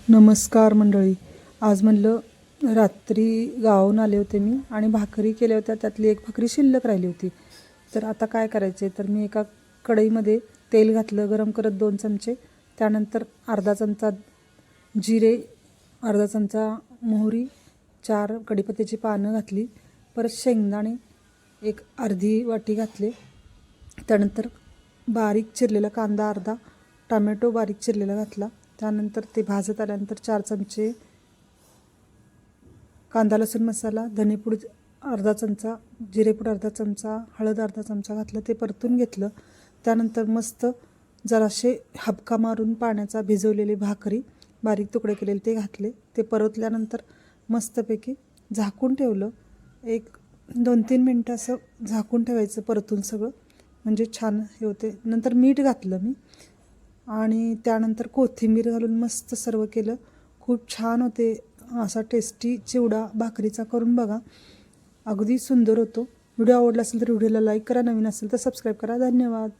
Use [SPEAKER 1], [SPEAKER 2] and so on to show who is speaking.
[SPEAKER 1] नमस्कार मंडळी. आज म्हणलं रात्री गावाहून आले होते मी आणि भाकरी केल्या होत्या, त्यातली एक भाकरी शिल्लक राहिली होती. तर आता काय करायचे, तर मी एका कढईमध्ये तेल घातलं गरम करत 2 चमचे. त्यानंतर अर्धा चमचा जिरे, अर्धा चमचा मोहरी, 4 कढीपत्त्याची पानं घातली. परत शेंगदाणे एक अर्धी वाटी घातले. त्यानंतर बारीक चिरलेला कांदा अर्धा, टमॅटो बारीक चिरलेला घातला. त्यानंतर ते भाजत आल्यानंतर 4 चमचे कांदा लसूण मसाला, धनेपूड अर्धा चमचा, जिरेपूड अर्धा चमचा, हळद अर्धा चमचा घातलं. ते परतून घेतलं. त्यानंतर मस्त जराशे हबका मारून पाण्याचा भिजवलेली भाकरी बारीक तुकडे केलेले ते घातले. ते परतल्यानंतर मस्तपैकी झाकून ठेवलं. एक 2-3 मिनटं असं झाकून ठेवायचं परतून सगळं, म्हणजे छान हे होते. नंतर मीठ घातलं मी आणि त्यानंतर कोथिंबीर घालून मस्त सर्व केलं. खूप छान होते. असा टेस्टी चिवडा भाकरीचा करून बघा, अगदी सुंदर होतो. व्हिडिओ आवडला असेल तर व्हिडिओला लाईक करा, नवीन असेल तर सबस्क्राईब करा. धन्यवाद.